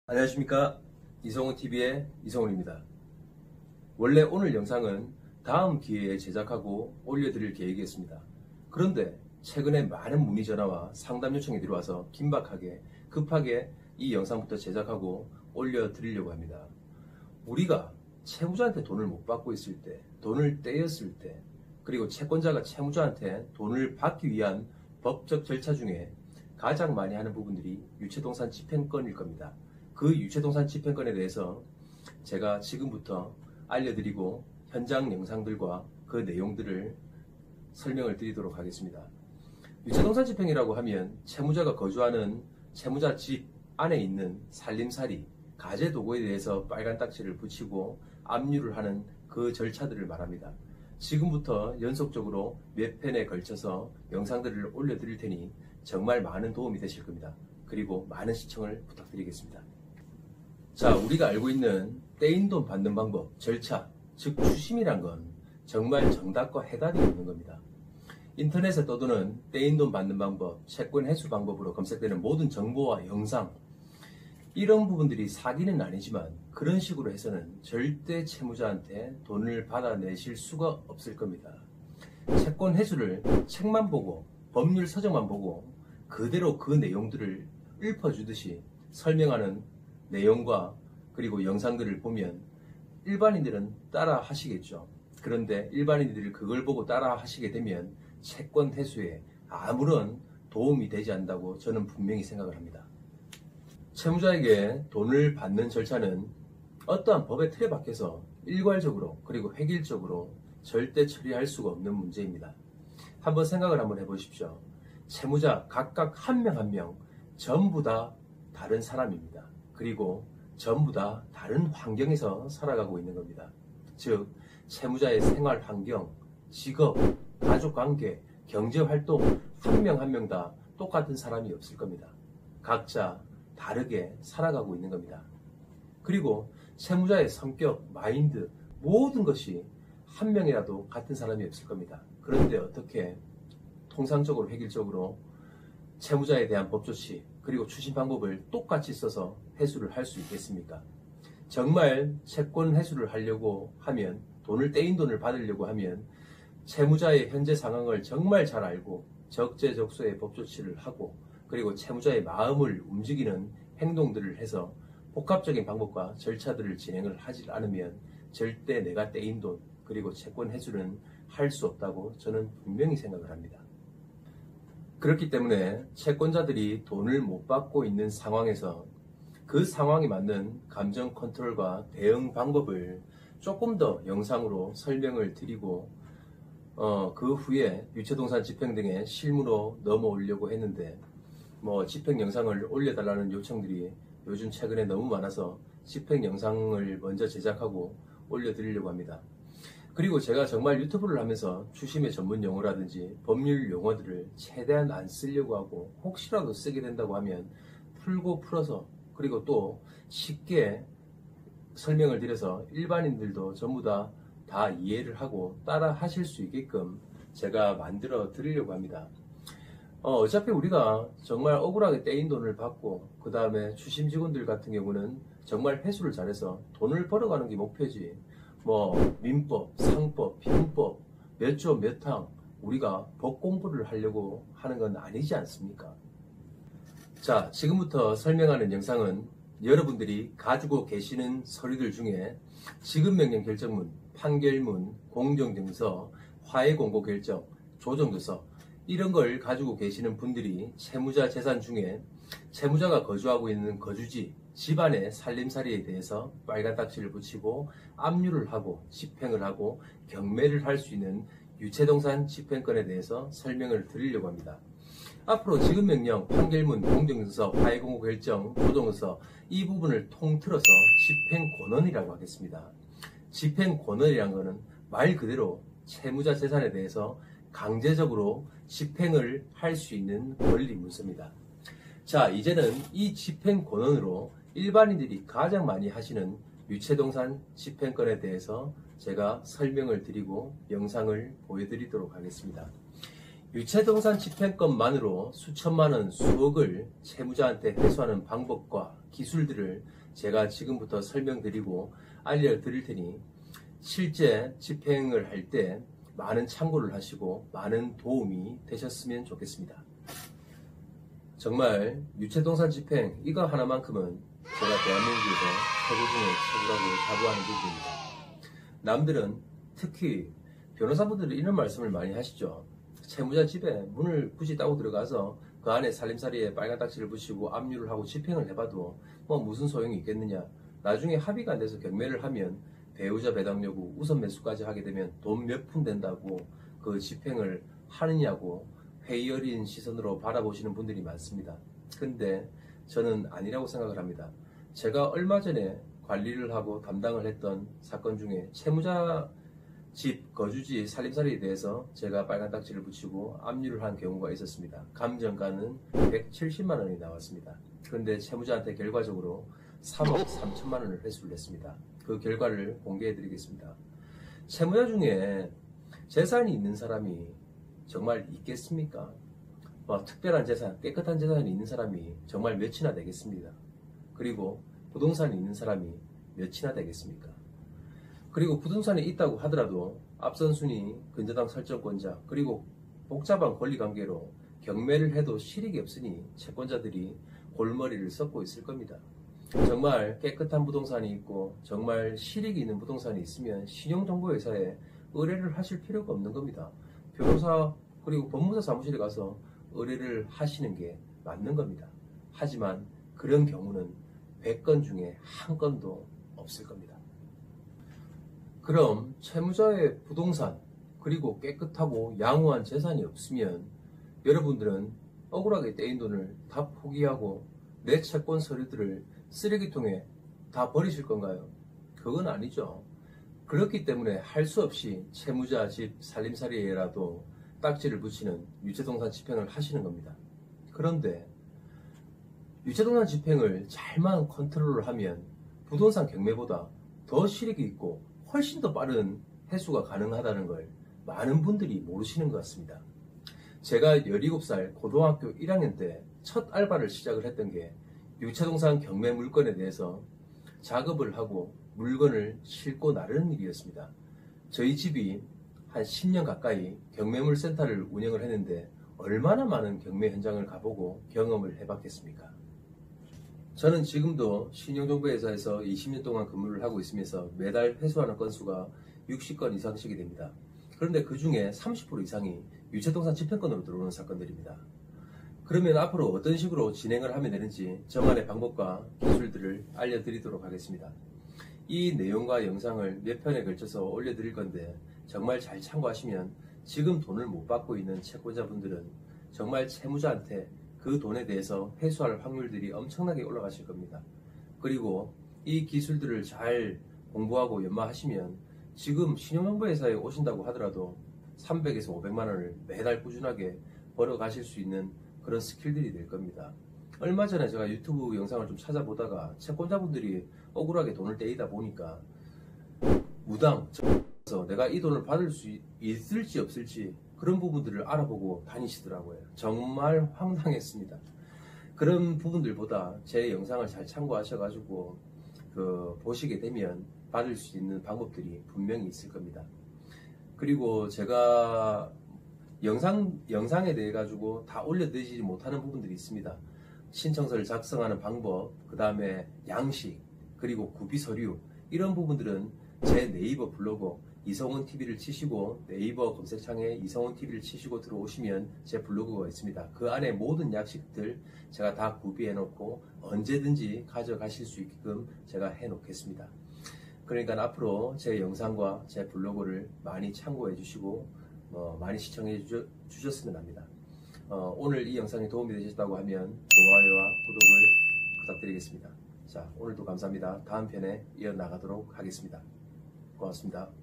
안녕하십니까, 이성훈TV의 이성훈입니다. 원래 오늘 영상은 다음 기회에 제작하고 올려드릴 계획이었습니다. 그런데 최근에 많은 문의 전화와 상담 요청이 들어와서 긴박하게 급하게 이 영상부터 제작하고 올려드리려고 합니다. 우리가 채무자한테 돈을 못 받고 있을 때, 돈을 떼었을 때, 그리고 채권자가 채무자한테 돈을 받기 위한 법적 절차 중에 가장 많이 하는 부분들이 유체동산 집행권일 겁니다. 그 유체동산 집행권에 대해서 제가 지금부터 알려드리고 현장 영상들과 그 내용들을 설명을 드리도록 하겠습니다. 유체동산 집행이라고 하면 채무자가 거주하는 채무자 집 안에 있는 살림살이, 가재도구에 대해서 빨간 딱지를 붙이고 압류를 하는 그 절차들을 말합니다. 지금부터 연속적으로 몇 편에 걸쳐서 영상들을 올려드릴 테니 정말 많은 도움이 되실 겁니다. 그리고 많은 시청을 부탁드리겠습니다. 자, 우리가 알고 있는 떼인 돈 받는 방법, 절차, 즉 추심이란 건 정말 정답과 해답이 있는 겁니다. 인터넷에 떠도는 떼인 돈 받는 방법, 채권 회수 방법으로 검색되는 모든 정보와 영상, 이런 부분들이 사기는 아니지만 그런 식으로 해서는 절대 채무자한테 돈을 받아내실 수가 없을 겁니다. 채권 회수를 책만 보고 법률 서적만 보고 그대로 그 내용들을 읊어주듯이 설명하는 내용과 그리고 영상들을 보면 일반인들은 따라 하시겠죠. 그런데 일반인들이 그걸 보고 따라 하시게 되면 채권 회수에 아무런 도움이 되지 않는다고 저는 분명히 생각을 합니다. 채무자에게 돈을 받는 절차는 어떠한 법의 틀에 밖에서 일괄적으로 그리고 획일적으로 절대 처리할 수가 없는 문제입니다. 한번 생각을 한번 해보십시오. 채무자 각각 한 명 한 명 전부 다 다른 사람입니다. 그리고 전부 다 다른 환경에서 살아가고 있는 겁니다. 즉, 채무자의 생활 환경, 직업, 가족관계, 경제활동 한 명 한 명 다 똑같은 사람이 없을 겁니다. 각자 다르게 살아가고 있는 겁니다. 그리고 채무자의 성격, 마인드, 모든 것이 한 명이라도 같은 사람이 없을 겁니다. 그런데 어떻게 통상적으로 획일적으로 채무자에 대한 법조치 그리고 추심 방법을 똑같이 써서 회수를 할 수 있겠습니까? 정말 채권 회수를 하려고 하면, 돈을 떼인 돈을 받으려고 하면 채무자의 현재 상황을 정말 잘 알고 적재적소의 법조치를 하고 그리고 채무자의 마음을 움직이는 행동들을 해서 복합적인 방법과 절차들을 진행을 하지 않으면 절대 내가 떼인 돈 그리고 채권 회수는 할 수 없다고 저는 분명히 생각을 합니다. 그렇기 때문에 채권자들이 돈을 못 받고 있는 상황에서 그 상황에 맞는 감정 컨트롤과 대응 방법을 조금 더 영상으로 설명을 드리고 그 후에 유체동산 집행 등의 실무로 넘어오려고 했는데 집행 영상을 올려달라는 요청들이 요즘 최근에 너무 많아서 집행 영상을 먼저 제작하고 올려드리려고 합니다. 그리고 제가 정말 유튜브를 하면서 추심의 전문 용어라든지 법률 용어들을 최대한 안 쓰려고 하고 혹시라도 쓰게 된다고 하면 풀고 풀어서 그리고 또 쉽게 설명을 드려서 일반인들도 전부 다 이해를 하고 따라 하실 수 있게끔 제가 만들어 드리려고 합니다. 어차피 우리가 정말 억울하게 떼인 돈을 받고 그 다음에 추심 직원들 같은 경우는 정말 회수를 잘해서 돈을 벌어가는 게 목표지. 민법, 상법, 형법, 몇 조 몇 항 우리가 법 공부를 하려고 하는 건 아니지 않습니까? 자, 지금부터 설명하는 영상은 여러분들이 가지고 계시는 서류들 중에 지급명령 결정문, 판결문, 공정증서, 화해공고 결정, 조정조서 이런 걸 가지고 계시는 분들이 채무자 재산 중에 채무자가 거주하고 있는 거주지, 집안의 살림살이에 대해서 빨간 딱지를 붙이고 압류를 하고 집행을 하고 경매를 할 수 있는 유체동산 집행권에 대해서 설명을 드리려고 합니다. 앞으로 지급명령, 판결문, 공정증서, 화해공고 결정, 조정서 이 부분을 통틀어서 집행권원이라고 하겠습니다. 집행권원이란 것은 말 그대로 채무자 재산에 대해서 강제적으로 집행을 할 수 있는 권리 문서입니다. 자, 이제는 이 집행권원으로 일반인들이 가장 많이 하시는 유체동산 집행권에 대해서 제가 설명을 드리고 영상을 보여드리도록 하겠습니다. 유체동산 집행권만으로 수천만원, 수억을 채무자한테 회수하는 방법과 기술들을 제가 지금부터 설명드리고 알려드릴 테니 실제 집행을 할 때 많은 참고를 하시고 많은 도움이 되셨으면 좋겠습니다. 정말 유체동산 집행 이거 하나만큼은 제가 대한민국에서 최고 중에 최고라고 자부하는 부분입니다. 남들은 특히 변호사분들은 이런 말씀을 많이 하시죠. 채무자 집에 문을 굳이 따고 들어가서 그 안에 살림살이에 빨간 딱지를 붙이고 압류를 하고 집행을 해봐도 뭐 무슨 소용이 있겠느냐. 나중에 합의가 안 돼서 경매를 하면 배우자 배당 요구, 우선 매수까지 하게 되면 돈 몇 푼 된다고 그 집행을 하느냐고 회의 어린 시선으로 바라보시는 분들이 많습니다. 근데 저는 아니라고 생각을 합니다. 제가 얼마 전에 관리를 하고 담당을 했던 사건 중에 채무자 집, 거주지, 살림살이에 대해서 제가 빨간 딱지를 붙이고 압류를 한 경우가 있었습니다. 감정가는 170만 원이 나왔습니다. 그런데 채무자한테 결과적으로 3억 3천만 원을 회수를 했습니다. 그 결과를 공개해 드리겠습니다. 채무자 중에 재산이 있는 사람이 정말 있겠습니까? 특별한 재산, 깨끗한 재산이 있는 사람이 정말 몇이나 되겠습니다. 그리고 부동산이 있는 사람이 몇이나 되겠습니까? 그리고 부동산이 있다고 하더라도 앞선 순위, 근저당 설정권자, 그리고 복잡한 권리관계로 경매를 해도 실익이 없으니 채권자들이 골머리를 썩고 있을 겁니다. 정말 깨끗한 부동산이 있고 정말 실익이 있는 부동산이 있으면 신용정보회사에 의뢰를 하실 필요가 없는 겁니다. 변호사 그리고 법무사 사무실에 가서 의뢰를 하시는 게 맞는 겁니다. 하지만 그런 경우는 100건 중에 한 건도 없을 겁니다. 그럼 채무자의 부동산 그리고 깨끗하고 양호한 재산이 없으면 여러분들은 억울하게 떼인 돈을 다 포기하고 내 채권 서류들을 쓰레기통에 다 버리실 건가요? 그건 아니죠. 그렇기 때문에 할 수 없이 채무자 집 살림살이에라도 딱지를 붙이는 유체동산 집행을 하시는 겁니다. 그런데 유체동산 집행을 잘만 컨트롤을 하면 부동산 경매보다 더 실익이 있고 훨씬 더 빠른 회수가 가능하다는 걸 많은 분들이 모르시는 것 같습니다. 제가 17살 고등학교 1학년 때 첫 알바를 시작을 했던 게 유체동산 경매 물건에 대해서 작업을 하고 물건을 싣고 나르는 일이었습니다. 저희 집이 한 10년 가까이 경매물 센터를 운영을 했는데 얼마나 많은 경매 현장을 가보고 경험을 해봤겠습니까? 저는 지금도 신용정보회사에서 20년 동안 근무를 하고 있으면서 매달 회수하는 건수가 60건 이상씩이 됩니다. 그런데 그 중에 30% 이상이 유체동산 집행권으로 들어오는 사건들입니다. 그러면 앞으로 어떤 식으로 진행을 하면 되는지 저만의 방법과 기술들을 알려드리도록 하겠습니다. 이 내용과 영상을 몇 편에 걸쳐서 올려드릴 건데 정말 잘 참고하시면 지금 돈을 못 받고 있는 채권자분들은 정말 채무자한테 그 돈에 대해서 회수할 확률들이 엄청나게 올라가실 겁니다. 그리고 이 기술들을 잘 공부하고 연마하시면 지금 신용정보회사에 오신다고 하더라도 300에서 500만 원을 매달 꾸준하게 벌어가실 수 있는 그런 스킬들이 될 겁니다. 얼마 전에 제가 유튜브 영상을 좀 찾아보다가 채권자분들이 억울하게 돈을 떼이다 보니까 무당, 내가 이 돈을 받을 수 있을지 없을지 그런 부분들을 알아보고 다니시더라고요. 정말 황당했습니다. 그런 부분들보다 제 영상을 잘 참고하셔가지고 보시게 되면 받을 수 있는 방법들이 분명히 있을 겁니다. 그리고 제가 영상에 대해 가지고 다 올려드리지 못하는 부분들이 있습니다. 신청서를 작성하는 방법, 그 다음에 양식, 그리고 구비 서류 이런 부분들은 제 네이버 블로그 이성훈TV를 치시고 네이버 검색창에 이성훈TV를 치시고 들어오시면 제 블로그가 있습니다. 그 안에 모든 약식들 제가 다 구비해 놓고 언제든지 가져가실 수 있게끔 제가 해 놓겠습니다. 그러니까 앞으로 제 영상과 제 블로그를 많이 참고해 주시고 많이 시청해 주셨으면 합니다. 오늘 이 영상이 도움이 되셨다고 하면 좋아요와 구독을 부탁드리겠습니다. 자, 오늘도 감사합니다. 다음 편에 이어나가도록 하겠습니다. 고맙습니다.